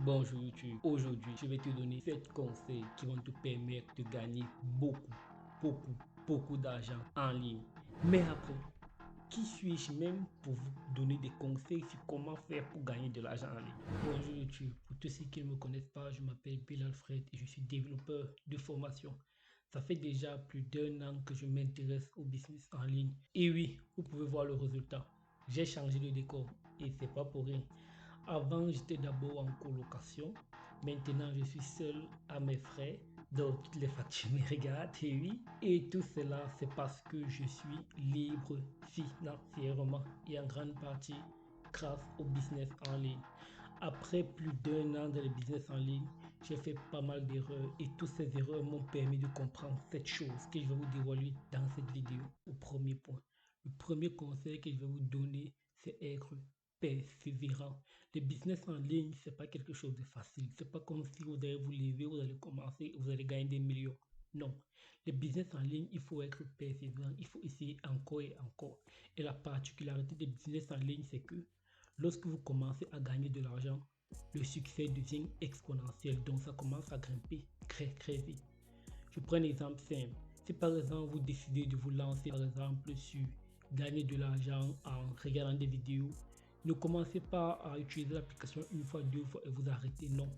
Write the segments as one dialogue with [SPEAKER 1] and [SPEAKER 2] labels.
[SPEAKER 1] Bonjour YouTube, aujourd'hui je vais te donner 7 conseils qui vont te permettre de gagner beaucoup d'argent en ligne. Mais après, qui suis-je même pour vous donner des conseils sur comment faire pour gagner de l'argent en ligne? Bonjour YouTube, pour tous ceux qui ne me connaissent pas, je m'appelle Bill Alfred et je suis développeur de formation. Ça fait déjà plus d'1 an que je m'intéresse au business en ligne. Et oui, vous pouvez voir le résultat. J'ai changé de décor et c'est pas pour rien. Avant, j'étais d'abord en colocation. Maintenant, je suis seul à mes frais. Donc, toutes les factures me regardent. Et oui. Et tout cela, c'est parce que je suis libre financièrement et en grande partie grâce au business en ligne. Après plus d'1 an dans le business en ligne, j'ai fait pas mal d'erreurs et toutes ces erreurs m'ont permis de comprendre cette chose que je vais vous dévoiler dans cette vidéo au premier point. Le premier conseil que je vais vous donner, c'est être persévérant. Le business en ligne, c'est pas quelque chose de facile. C'est pas comme si vous allez vous lever, vous allez commencer, vous allez gagner des millions. Non. Le business en ligne, il faut être persévérant. Il faut essayer encore et encore. Et la particularité des business en ligne, c'est que lorsque vous commencez à gagner de l'argent, le succès devient exponentiel. Donc, ça commence à grimper très vite. Je prends un exemple simple. Si par exemple vous décidez de vous lancer par exemple sur gagner de l'argent en regardant des vidéos, ne commencez pas à utiliser l'application une fois, 2 fois et vous arrêtez. Non.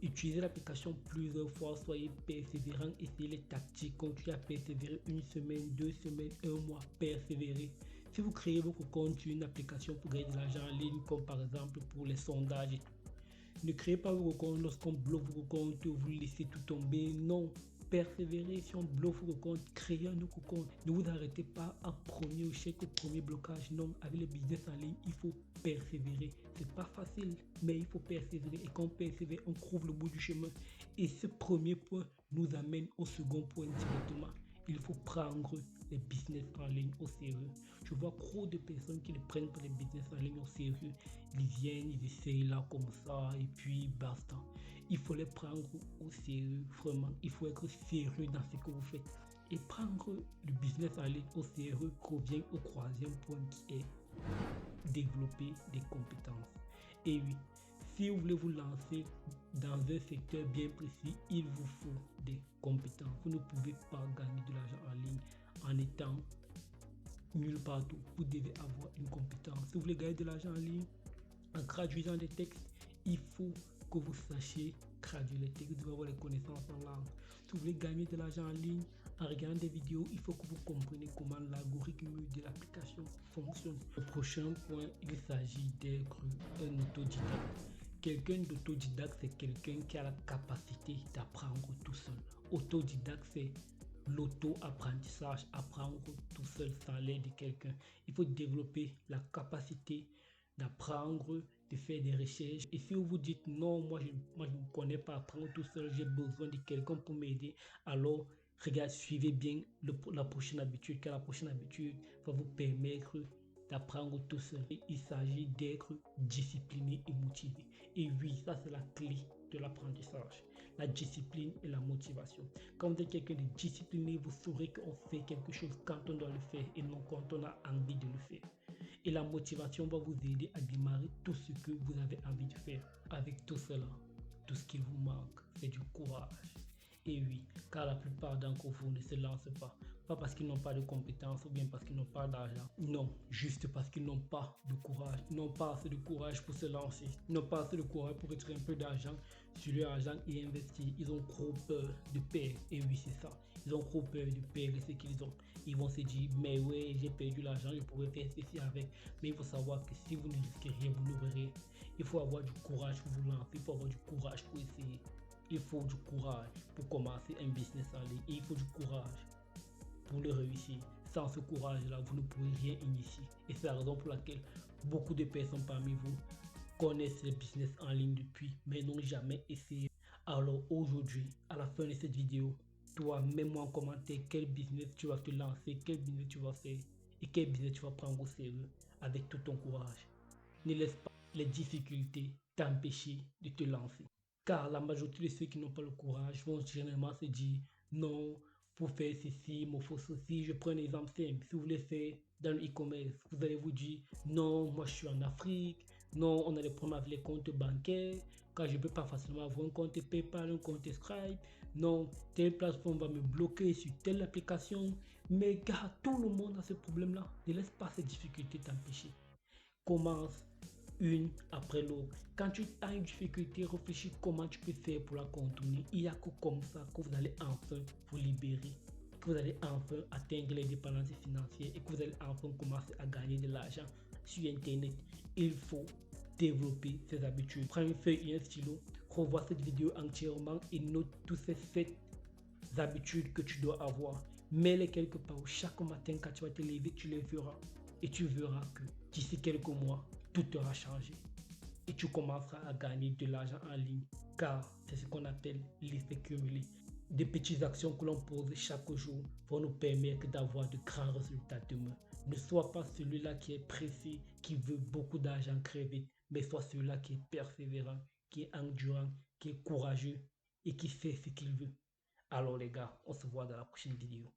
[SPEAKER 1] Utilisez l'application plusieurs fois, soyez persévérant, essayez les tactiques, continuez à persévérer 1 semaine, 2 semaines, 1 mois, persévérez. Si vous créez votre compte sur une application pour gagner de l'argent en ligne, comme par exemple pour les sondages et tout, ne créez pas vos comptes lorsqu'on bloque vos comptes, vous laissez tout tomber. Non, persévérez. Si on bloque vos comptes, créez un nouveau compte. Ne vous arrêtez pas à premier échec, au premier blocage. Non, avec le business en ligne, il faut persévérer. C'est pas facile, mais il faut persévérer. Et quand on persévère, on trouve le bout du chemin. Et ce premier point nous amène au second point directement. Il faut prendre les business en ligne au sérieux. Je vois trop de personnes qui ne prennent pas les business en ligne au sérieux. Ils viennent, ils essayent là comme ça et puis basta. Il faut les prendre au sérieux, vraiment. Il faut être sérieux dans ce que vous faites. Et prendre le business en ligne au sérieux revient au troisième point qui est développer des compétences. Et oui, si vous voulez vous lancer dans un secteur bien précis, il vous faut des compétences. Vous ne pouvez pas gagner de l'argent en ligne en étant nulle partout. Vous devez avoir une compétence. Si vous voulez gagner de l'argent en ligne en traduisant des textes, il faut que vous sachiez traduire les textes. Vous devez avoir les connaissances en langue. Si vous voulez gagner de l'argent en ligne en regardant des vidéos, il faut que vous compreniez comment l'algorithme de l'application fonctionne. Le prochain point, il s'agit d'être un autodidacte. Quelqu'un d'autodidacte, c'est quelqu'un qui a la capacité d'apprendre tout seul. Autodidacte, c'est l'auto-apprentissage, apprendre tout seul sans l'aide de quelqu'un. Il faut développer la capacité d'apprendre, de faire des recherches. Et si vous vous dites non, moi je ne connais pas apprendre tout seul, j'ai besoin de quelqu'un pour m'aider, alors regarde, suivez bien la prochaine habitude, car la prochaine habitude va vous permettre d'apprendre tout seul. Et il s'agit d'être discipliné et motivé. Et oui, ça c'est la clé de l'apprentissage. La discipline et la motivation. Quand vous êtes quelqu'un de discipliné, vous saurez qu'on fait quelque chose quand on doit le faire et non quand on a envie de le faire. Et la motivation va vous aider à démarrer tout ce que vous avez envie de faire. Avec tout cela, tout ce qui vous manque, c'est du courage. Et oui, car la plupart d'entre vous ne se lancent pas. Pas parce qu'ils n'ont pas de compétences ou bien parce qu'ils n'ont pas d'argent. Non, juste parce qu'ils n'ont pas de courage. Ils n'ont pas assez de courage pour se lancer. Ils n'ont pas assez de courage pour retirer un peu d'argent sur leur argent et investir. Ils ont trop peur de perdre. Et oui, c'est ça. Ils ont trop peur de perdre ce qu'ils ont. Ils vont se dire, mais ouais, j'ai perdu l'argent, je pourrais faire ceci avec. Mais il faut savoir que si vous ne risquez rien, vous n'aurez rien. Il faut avoir du courage pour vous lancer. Il faut avoir du courage pour essayer. Il faut du courage pour commencer un business en ligne. Et il faut du courage pour le réussir. Sans ce courage-là, vous ne pourrez rien initier. Et c'est la raison pour laquelle beaucoup de personnes parmi vous connaissent le business en ligne depuis, mais n'ont jamais essayé. Alors aujourd'hui, à la fin de cette vidéo, toi, mets-moi en commentaire quel business tu vas te lancer, quel business tu vas faire et quel business tu vas prendre au sérieux avec tout ton courage. Ne laisse pas les difficultés t'empêcher de te lancer. Car la majorité de ceux qui n'ont pas le courage vont généralement se dire non, pour faire ceci, il me faut ceci. Je prends un exemple simple. Si vous voulez faire dans le e-commerce, vous allez vous dire non, moi je suis en Afrique, Non, on a des problèmes avec les comptes bancaires. Quand je ne peux pas facilement avoir un compte PayPal, un compte Stripe. Non, telle plateforme va me bloquer sur telle application. Mais gars, tout le monde a ce problème-là. Ne laisse pas ces difficultés t'empêcher. Commence une après l'autre. Quand tu as une difficulté, réfléchis comment tu peux faire pour la contourner. Il n'y a que comme ça que vous allez enfin vous libérer, que vous allez enfin atteindre l'indépendance financière et que vous allez enfin commencer à gagner de l'argent sur Internet. Il faut développer ces habitudes. Prends une feuille et un stylo, revois cette vidéo entièrement et note toutes ces 7 habitudes que tu dois avoir. Mets-les quelque part où chaque matin quand tu vas te lever, tu les verras. Et tu verras que d'ici quelques mois, tout aura changé. Et tu commenceras à gagner de l'argent en ligne. Car c'est ce qu'on appelle l'effet cumulé. Des petites actions que l'on pose chaque jour vont nous permettre d'avoir de grands résultats demain. Ne sois pas celui-là qui est pressé, qui veut beaucoup d'argent très vite, mais sois celui-là qui est persévérant, qui est endurant, qui est courageux et qui fait ce qu'il veut. Alors les gars, on se voit dans la prochaine vidéo.